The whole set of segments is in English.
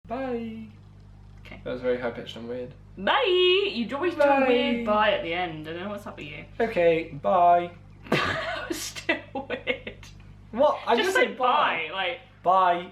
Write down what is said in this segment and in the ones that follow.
Bye. Okay. That was very high pitched and weird. Bye! You always do a weird bye at the end. I don't know what's up with you. Okay, bye. That was still weird. What? I Just say bye. Like. Bye.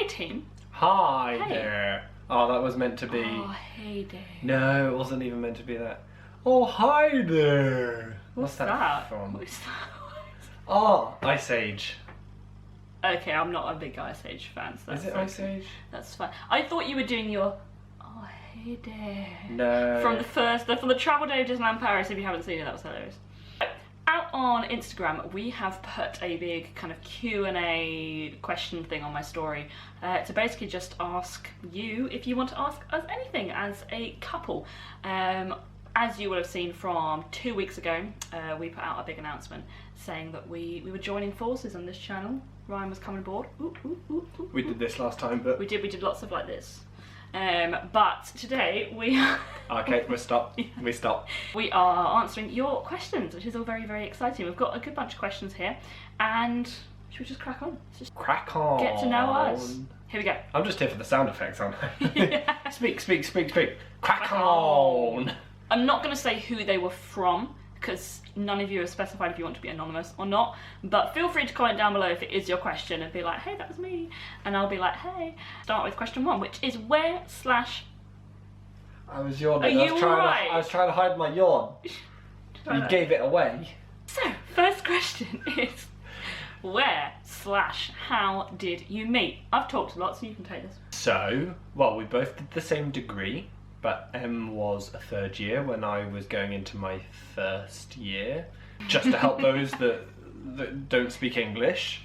Team. Hi hey. there. Oh, that was meant to be. Oh, hey there. No, it wasn't even meant to be that. Oh, hi there. What's that? from? What's that? Oh, Ice Age. Okay, I'm not a big Ice Age fan. So Is it Ice Age? That's fine. I thought you were doing your. Oh, hey there. No. From the Travel Day of Disneyland Paris. If you haven't seen it, that was hilarious. Out on Instagram, we have put a big kind of Q&A question thing on my story to basically just ask you if you want to ask us anything as a couple. As you will have seen from 2 weeks ago, we put out a big announcement saying that we were joining forces on this channel. Ryan was coming aboard. Ooh, ooh, ooh, ooh, We did this last time, but... We did lots of like this. But today we Okay, we stop. Yeah. We stop. We are answering your questions, which is all very, very exciting. We've got a good bunch of questions here, and should we just crack on? Let's just Crack on. get to know us. Here we go. I'm just here for the sound effects, aren't I? Yeah. Speak. Crack Crack on. on. I'm not going to say who they were from, because none of you have specified if you want to be anonymous or not, but feel free to comment down below if it is your question and be like, hey, that was me, and I'll be like, hey. Start with question 1, which is where slash... I was yawning. Are you alright? I was trying to hide my yawn. You gave it away. So, first question is, where slash how did you meet? I've talked a lot, so you can take this. So, well, we both did the same degree, but Em was a third year when I was going into my first year, just to help those that don't speak English.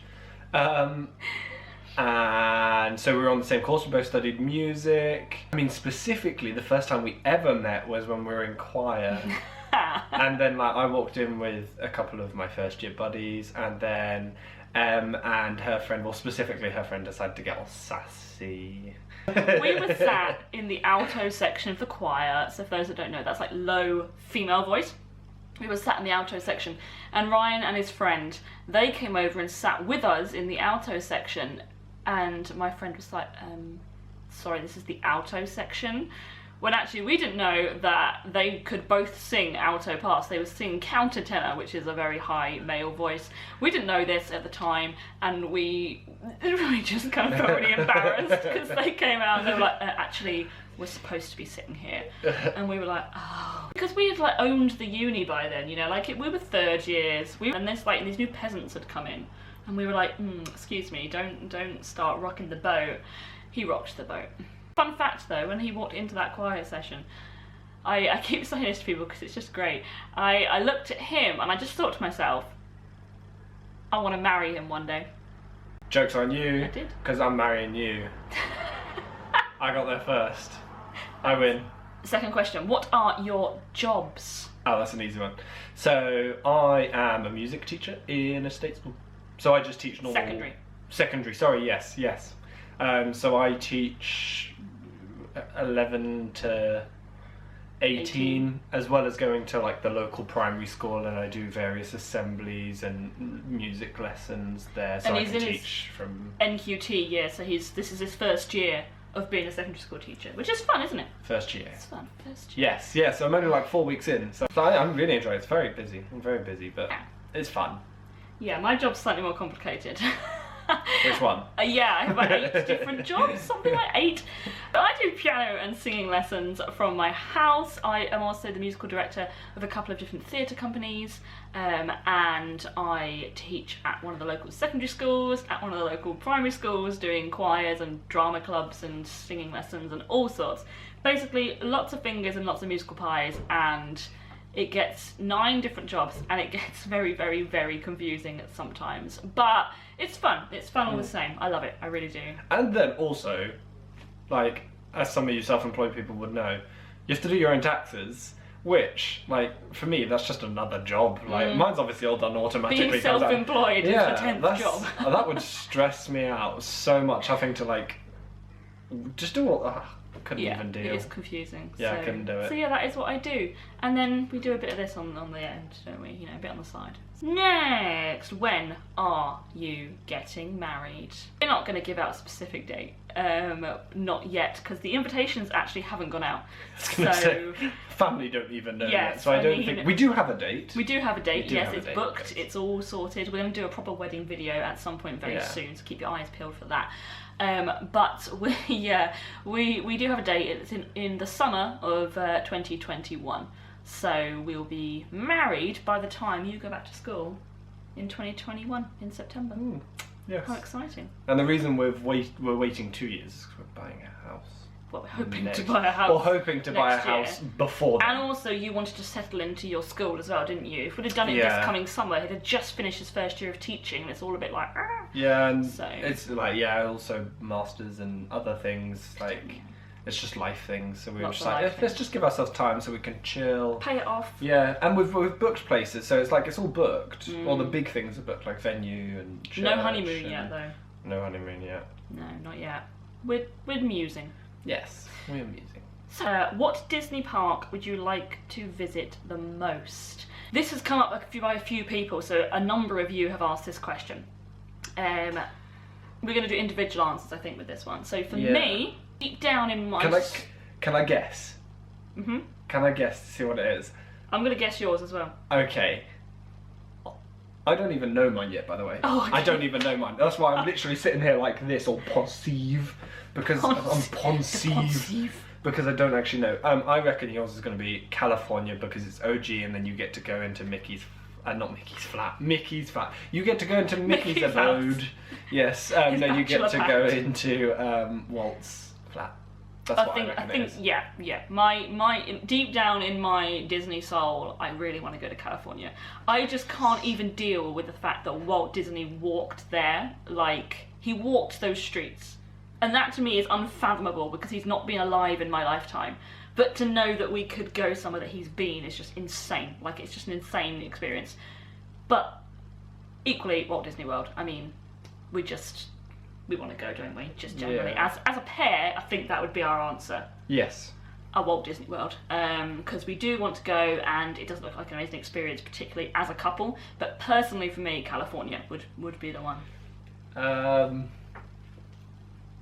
And so we were on the same course, we both studied music. I mean, specifically, the first time we ever met was when we were in choir. And then like I walked in with a couple of my first year buddies, and then Em and her friend, well specifically her friend, decided to get all sassy. We were sat in the alto section of the choir, so for those that don't know, that's like low female voice. We were sat in the alto section, and Ryan and his friend, they came over and sat with us in the alto section, and my friend was like, sorry, this is the alto section. When actually we didn't know that they could both sing alto parts. They were singing countertenor, which is a very high male voice. We didn't know this at the time, and we just kind of felt really embarrassed because they came out and they were like, actually, we're supposed to be sitting here. And we were like, oh. Because we had like owned the uni by then, you know, like we were third years. And this like these new peasants had come in, and we were like, excuse me, don't start rocking the boat. He rocked the boat. Fun fact though, when he walked into that choir session, I keep saying this to people because it's just great. I looked at him and I just thought to myself, I want to marry him one day. Joke's on you. I did. Because I'm marrying you. I got there first. I win. Second question, what are your jobs? Oh, that's an easy one. So I am a music teacher in a state school. So I just teach normal... Secondary, sorry, yes. So I teach 11 to 18, as well as going to like the local primary school, and I do various assemblies and music lessons there. So and I can teach from NQT year, so this is his first year of being a secondary school teacher, which is fun, isn't it? First year. It's fun, first year. Yes, so I'm only like 4 weeks in, so I'm really enjoying it. It's very busy, I'm very busy, but it's fun. Yeah, my job's slightly more complicated. Which one? Yeah, I have about 8 different jobs, something like 8. But I do piano and singing lessons from my house. I am also the musical director of a couple of different theatre companies, and I teach at one of the local secondary schools, at one of the local primary schools, doing choirs and drama clubs and singing lessons and all sorts. Basically, lots of fingers and lots of musical pies, and it gets 9 different jobs, and it gets very, very, very confusing sometimes. But it's fun. It's fun all the same. I love it. I really do. And then also, like, as some of you self-employed people would know, you have to do your own taxes, which, like, for me, that's just another job. Like, mine's obviously all done automatically. Being self-employed is the 10th job. That would stress me out so much, having to, like, just do all... couldn't even deal. It is confusing. Yeah, I couldn't do it. So yeah, that is what I do. And then we do a bit of this on the end, don't we? You know, a bit on the side. Next, when are you getting married? We're not going to give out a specific date. Not yet, because the invitations actually haven't gone out. I was going to say, family don't even know yet, so I don't think... We do have a date. We do have a date, yes, it's booked, it's all sorted. We're going to do a proper wedding video at some point very soon, so keep your eyes peeled for that. But we do have a date. It's in the summer of 2021. So we'll be married by the time you go back to school in 2021 in September. Yes. How exciting! And the reason we're waiting 2 years is we're buying a house. Well, we're hoping to buy a house. Or hoping to buy a house before then. And also, you wanted to settle into your school as well, didn't you? If we'd have done it this coming summer, he'd have just finished his first year of teaching, and it's all a bit like... Yeah, and it's like, also masters and other things, like... It's just life things, so we were just like, let's just give ourselves time so we can chill. Pay it off. Yeah, and we've booked places, so it's like, it's all booked. All the big things are booked, like venue and church. No honeymoon yet, though. No honeymoon yet. No, not yet. We're musing. Yes, we're musing. So, what Disney park would you like to visit the most? This has come up by a few people, so a number of you have asked this question. We're going to do individual answers, I think, with this one. So for me, deep down in my... Can I guess? Mm-hmm. Can I guess to see what it is? I'm going to guess yours as well. Okay. I don't even know mine yet, by the way. Oh, okay. I don't even know mine. That's why I'm literally sitting here like this, all pensive, because I'm pensive. Because I don't actually know. I reckon yours is going to be California because it's OG, and then you get to go into Mickey's... not Mickey's flat. Mickey's flat. You get to go into Mickey's abode. Yes. No, you get to go into Walt's flat. That's what I reckon it is. Yeah. My deep down in my Disney soul, I really want to go to California. I just can't even deal with the fact that Walt Disney walked there. Like, he walked those streets. And that to me is unfathomable because he's not been alive in my lifetime. But to know that we could go somewhere that he's been is just insane. Like, it's just an insane experience. But equally, Walt Disney World. I mean, we want to go, don't we? Just generally. Yeah. As a pair, I think that would be our answer. Yes. A Walt Disney World. Because we do want to go, and it does look like an amazing experience, particularly as a couple. But personally, for me, California would be the one.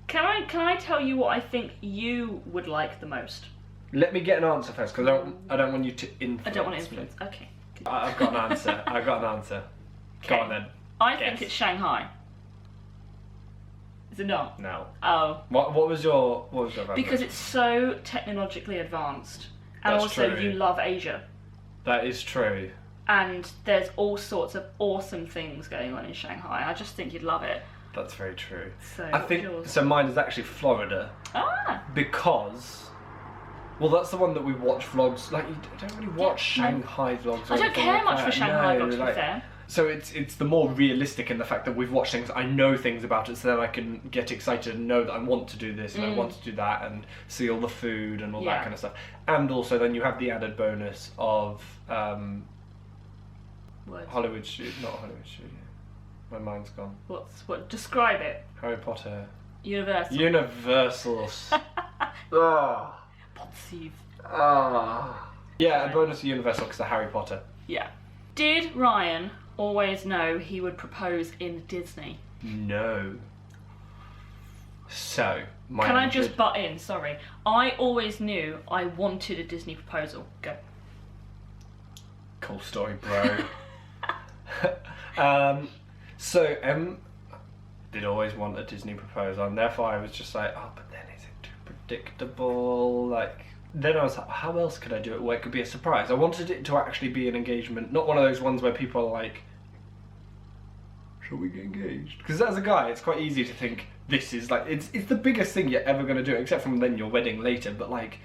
Can I tell you what I think you would like the most? Let me get an answer first, because I don't want you to influence. I don't want to influence. Me. Okay. I've got an answer. Go on then. I think it's Shanghai. Is it not? No. Oh. What was your answer? Because it's so technologically advanced, and That's also true. you love Asia. That is true. And there's all sorts of awesome things going on in Shanghai. I just think you'd love it. That's very true. So I think so. Mine is actually Florida. Because. Well, that's the one that we watch vlogs. Like, you don't really watch Shanghai vlogs. I don't care much for Shanghai vlogs, to be fair. So it's the more realistic in the fact that we've watched things. I know things about it, so then I can get excited and know that I want to do this and I want to do that and see all the food and all that kind of stuff. And also, then you have the added bonus of Hollywood Studio, not Hollywood Studio. My mind's gone. What? Describe it. Harry Potter. Universal. Universals. Oh. Yeah, a bonus of Universal because of Harry Potter. Yeah. Did Ryan always know he would propose in Disney? No. So, Can I just butt in? Sorry. I always knew I wanted a Disney proposal. Go. Cool story, bro. So, did always want a Disney proposal, and therefore I was just like, oh, but then is it too predictable? Like, then I was like, how else could I do it where it could be a surprise? I wanted it to actually be an engagement, not one of those ones where people are like, shall we get engaged? Because as a guy, it's quite easy to think this is like, it's the biggest thing you're ever going to do, except from then your wedding later, but like,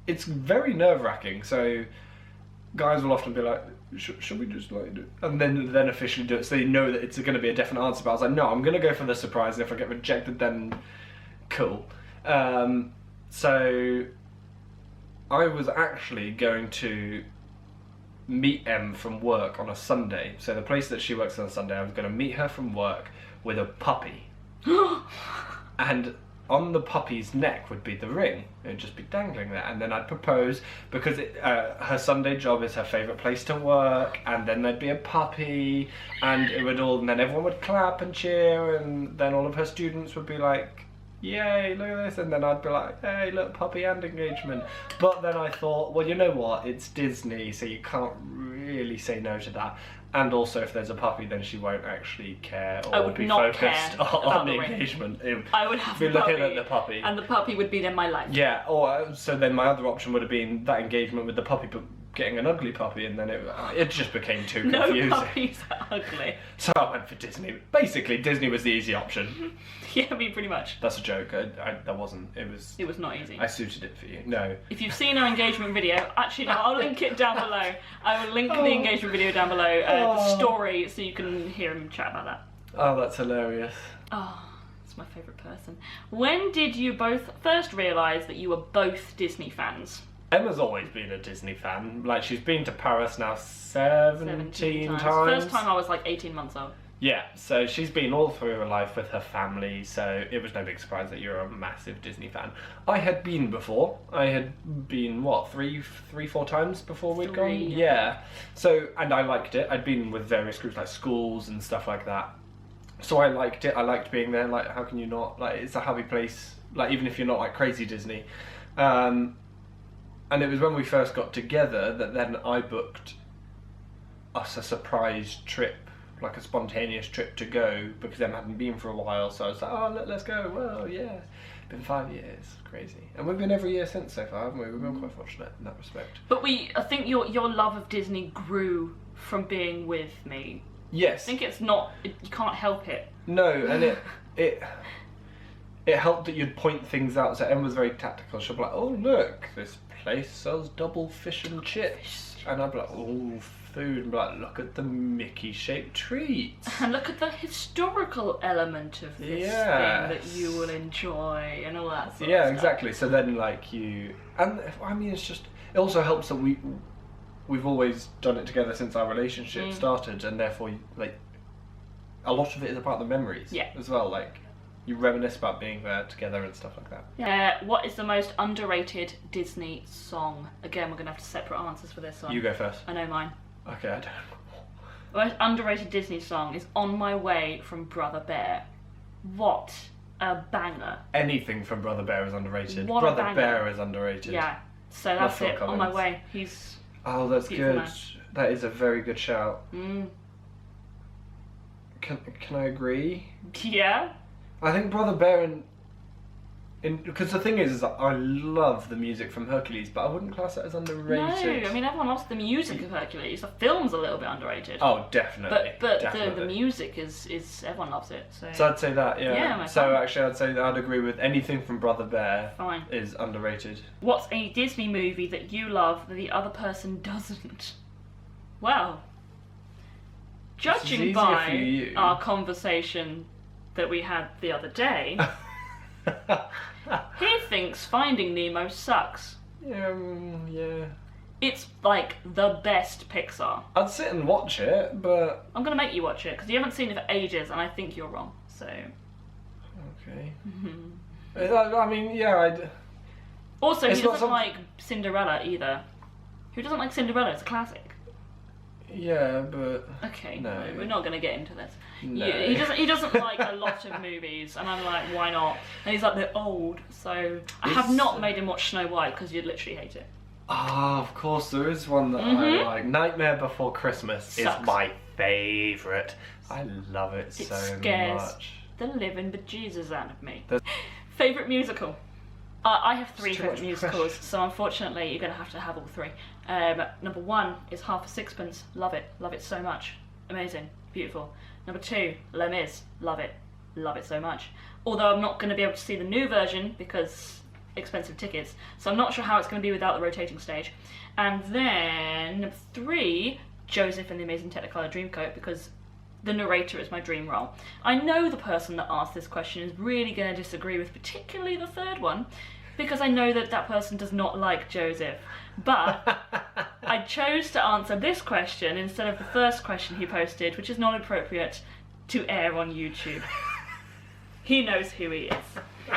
it's very nerve-wracking, so guys will often be like, should we just like do it? And then officially do it, so they know that it's going to be a definite answer. But I was like, no, I'm going to go for the surprise, and if I get rejected, then cool. So I was actually going to meet Em from work on a Sunday. So the place that she works on a Sunday, I was going to meet her from work with a puppy. And on the puppy's neck would be the ring. It would just be dangling there, and then I'd propose, because her Sunday job is her favourite place to work, and then there'd be a puppy, and and then everyone would clap and cheer, and then all of her students would be like, yay, look at this, and then I'd be like, hey, look, puppy and engagement. But then I thought, well, you know what, it's Disney, so you can't really say no to that. And also, if there's a puppy, then she won't actually care or be focused on the engagement. I would have be the looking puppy, at the puppy. and the puppy would be then my life. Yeah, or so then my other option would have been that engagement with the puppy, but getting an ugly puppy, and then it just became too confusing. No puppies are ugly. So I went for Disney. Basically, Disney was the easy option. Yeah, I mean, pretty much. That's a joke. That wasn't. It was not easy. I suited it for you. No. If you've seen our engagement video, actually, no, I'll link it down below. I will link the engagement video down below, the story, so you can hear him chat about that. Oh, that's hilarious. Oh, that's my favourite person. When did you both first realise that you were both Disney fans? Emma's always been a Disney fan. Like, she's been to Paris now 17 times. First time I was like 18 months old. Yeah, so she's been all through her life with her family, so it was no big surprise that you're a massive Disney fan. I had been before. I had been, what, three, 4 times before we'd gone? Yeah. So, and I liked it. I'd been with various groups, like schools and stuff like that. So I liked it. I liked being there. Like, how can you not? Like, it's a happy place. Like, even if you're not, like, crazy Disney. And it was when we first got together that then I booked us a surprise trip, like a spontaneous trip to go, because Em hadn't been for a while, so I was like, oh, let's go. Well, yeah. Been 5 years. Crazy. And we've been every year since so far, haven't we? We've been quite fortunate in that respect. But I think your love of Disney grew from being with me. Yes. I think it's not, you can't help it. No, and it helped that you'd point things out. So Em was very tactical. She'd be like, oh, look, this place sells double fish and chips. And I'd be like, oh, food. And be like, look at the Mickey-shaped treats. And look at the historical element of this thing that you will enjoy and all that sort of stuff. Exactly. So then, like, and I mean, it's just, it also helps that we've always done it together since our relationship started, and therefore, like, a lot of it is about the memories as well. Like, you reminisce about being there together and stuff like that. Yeah. What is the most underrated Disney song? Again, we're going to have to separate answers for this one. You go first. I know mine. Okay, I don't know. The most underrated Disney song is On My Way from Brother Bear. What a banger. Anything from Brother Bear is underrated. What Brother Bear is underrated. Yeah. So that's it. On My Way. He's... Oh, that's good. Man. That is a very good shout. Can I agree? Yeah. I think Brother Bear because the thing is that I love the music from Hercules, but I wouldn't class it as underrated. No, I mean everyone loves the music of Hercules. The film's a little bit underrated. Oh, definitely. But definitely. The music is everyone loves it. So I'd say that, yeah. Yeah, so actually, I'd say that I'd agree with anything from Brother Bear. Fine. Is underrated. What's a Disney movie that you love that the other person doesn't? Well, judging by our conversation that we had the other day. He thinks Finding Nemo sucks. Yeah. It's like the best Pixar. I'd sit and watch it, but... I'm going to make you watch it, because you haven't seen it for ages, and I think you're wrong, so... Okay. I mean, yeah, I'd... Also, he doesn't like Cinderella either. Who doesn't like Cinderella? It's a classic. Yeah, but... Okay, no. We're not going to get into this. No. He doesn't like a lot of movies, and I'm like, why not? And he's like, they're old, so... I have not made him watch Snow White, because you'd literally hate it. Ah, of course, there is one that I like. Nightmare Before Christmas is my favourite. I love it so much. It scares the living bejesus out of me. Favourite musical? I have 3 favourite musicals, so unfortunately you're going to have all 3. Number 1 is Half a Sixpence. Love it so much. Amazing, beautiful. Number 2, Les Mis. Love it so much. Although I'm not going to be able to see the new version because expensive tickets, so I'm not sure how it's going to be without the rotating stage. And then number 3, Joseph and the Amazing Technicolor Dreamcoat, because the narrator is my dream role. I know the person that asked this question is really going to disagree with particularly the third one, because I know that that person does not like Joseph. But I chose to answer this question instead of the first question he posted, which is not appropriate to air on YouTube. He knows who he is.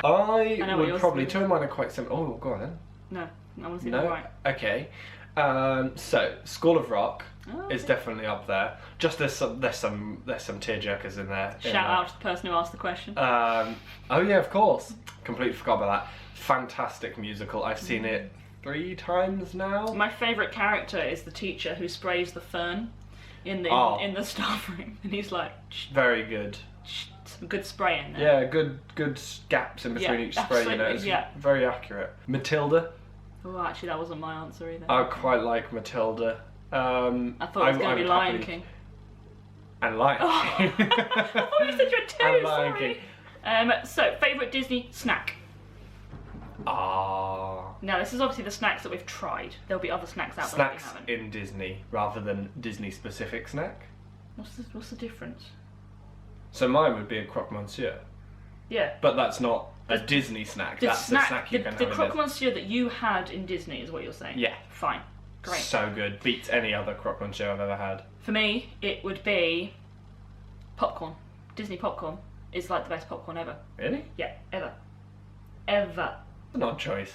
I would probably, two of mine are quite similar. Oh, go on then. No, I want to see them right. Okay. So, School of Rock is definitely up there. Just there's some tearjerkers in there. Shout out to the person who asked the question. Oh yeah, of course. Completely forgot about that. Fantastic musical. I've seen it 3 times now. My favourite character is the teacher who sprays the fern in the staff room, and he's like, very good. Some good spray in there. Yeah, good gaps in between each spray. You know, it's very accurate. Matilda. Oh, actually, that wasn't my answer either. I quite like Matilda. I thought it was going to be Lion King. And Lion King. I thought you said you had 2. And Lion King. So, favourite Disney snack. Now this is obviously the snacks that we've tried. There'll be other snacks out there that we haven't. Snacks in Disney rather than Disney specific snack. What's the difference? So mine would be a croque monsieur. Yeah. But that's not a Disney snack. That's the snack you can have. The croque monsieur that you had in Disney is what you're saying? Yeah. Fine. Great. So good. Beats any other croque monsieur I've ever had. For me, it would be popcorn. Disney popcorn is like the best popcorn ever. Really? Yeah, ever. Ever. An odd choice.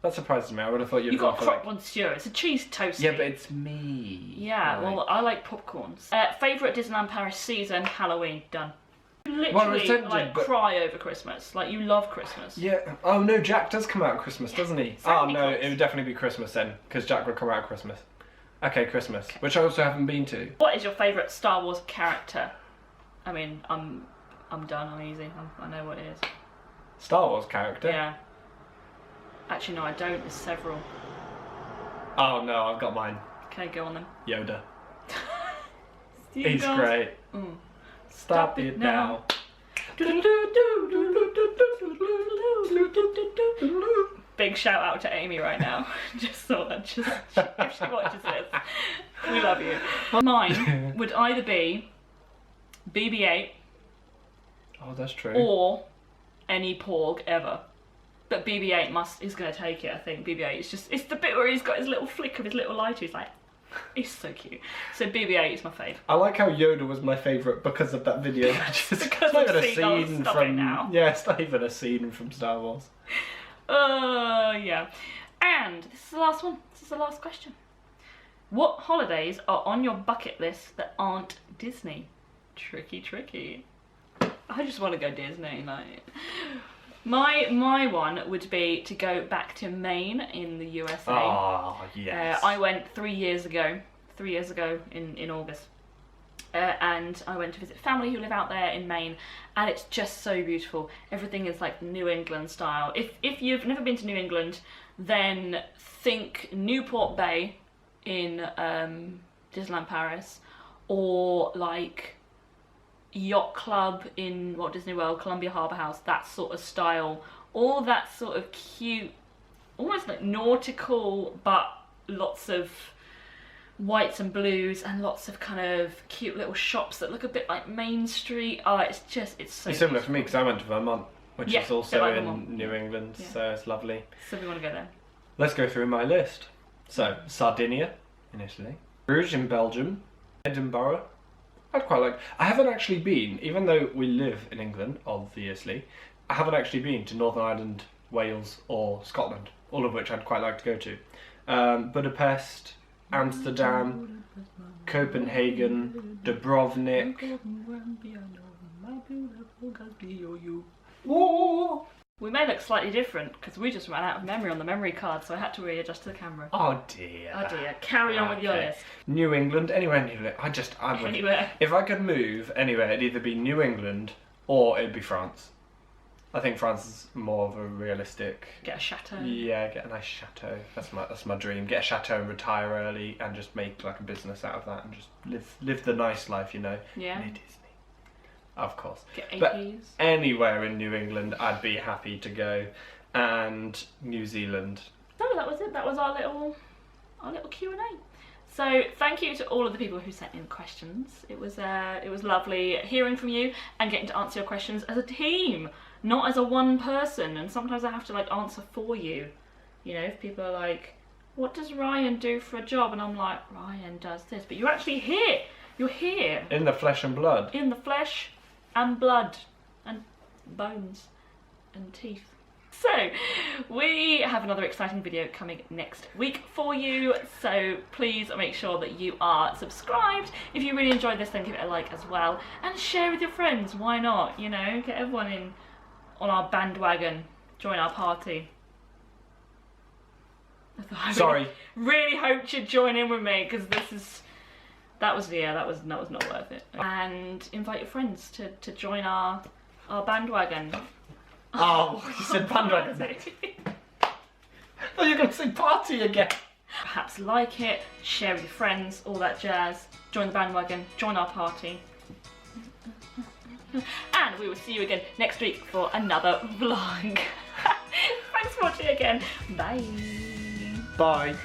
That surprises me. I would have thought you've got croque monsieur. It's a cheese toasty. Yeah, but it's me. Yeah, well, I like popcorns. Favourite Disneyland Paris season, Halloween. Done. Literally, cry over Christmas. Like, you love Christmas. Yeah. Oh no, Jack does come out at Christmas, doesn't he? Oh no, it would definitely be Christmas then, because Jack would come out at Christmas. Okay, Christmas, which I also haven't been to. What is your favourite Star Wars character? I mean, I'm done. I'm easy. I know what it is. Star Wars character? Yeah. Actually, no, I don't. There's several. Oh no, I've got mine. Okay, go on then. Yoda. He's great. Stop it now. Big shout out to Amy right now. Just thought that if she watches this, we love you. Mine would either be BB-8. Oh, that's true. Or any Porg ever. But BB-8 is going to take it, I think. BB-8 it's the bit where he's got his little flick of his little lighter. He's like, he's so cute. So BB-8 is my fave. I like how Yoda was my favourite because of that video. Because it's not even a scene from now. Yeah, it's not even a scene from Star Wars. Yeah. And this is the last one. This is the last question. What holidays are on your bucket list that aren't Disney? Tricky. I just want to go Disney, like. My one would be to go back to Maine in the USA. Oh, yes. I went 3 years ago. 3 years ago in August. And I went to visit family who live out there in Maine, and it's just so beautiful. Everything is like New England style. If you've never been to New England, then think Newport Bay in Disneyland Paris, or like Yacht Club in Walt Disney World, Columbia Harbour House, that sort of style. All that sort of cute, almost like nautical, but lots of whites and blues and lots of kind of cute little shops that look a bit like Main Street. Oh, it's so It's similar for me because I went to Vermont, which is also like in New England, so it's lovely. So we want to go there. Let's go through my list. So, Sardinia in Italy, Bruges in Belgium, Edinburgh. I'd quite like. I haven't actually been, even though we live in England, obviously, I haven't actually been to Northern Ireland, Wales or Scotland, all of which I'd quite like to go to. Budapest, Amsterdam, Copenhagen, Dubrovnik. Whoa! We may look slightly different because we just ran out of memory on the memory card, so I had to readjust to the camera. Oh dear. Oh dear. Carry on with your list. New England, anywhere in England. I would. Anywhere. If I could move anywhere, it'd either be New England or it'd be France. I think France is more of a realistic. Get a chateau. Yeah, get a nice chateau. That's my dream. Get a chateau and retire early and just make like a business out of that and just live the nice life, you know. Yeah. Near Disney. Of course. Get APs. But anywhere in New England, I'd be happy to go, and New Zealand. No, that was it. That was our little Q&A. So thank you to all of the people who sent in questions. It was lovely hearing from you and getting to answer your questions as a team, not as a one person. And sometimes I have to like answer for you. You know, if people are like, what does Ryan do for a job? And I'm like, Ryan does this. But you're actually here. You're here. In the flesh and blood. In the flesh and blood and bones and teeth. So, we have another exciting video coming next week for you, so please make sure that you are subscribed. If you really enjoyed this, then give it a like as well, and share with your friends, why not, you know, get everyone in on our bandwagon, join our party. Sorry. Really hoped you'd join in with me, because that was not worth it. And invite your friends to join our bandwagon. Oh, you said bandwagon. I thought you were going to say party again. Perhaps like it, share with your friends, all that jazz. Join the bandwagon, join our party. And we will see you again next week for another vlog. Thanks for watching again. Bye. Bye.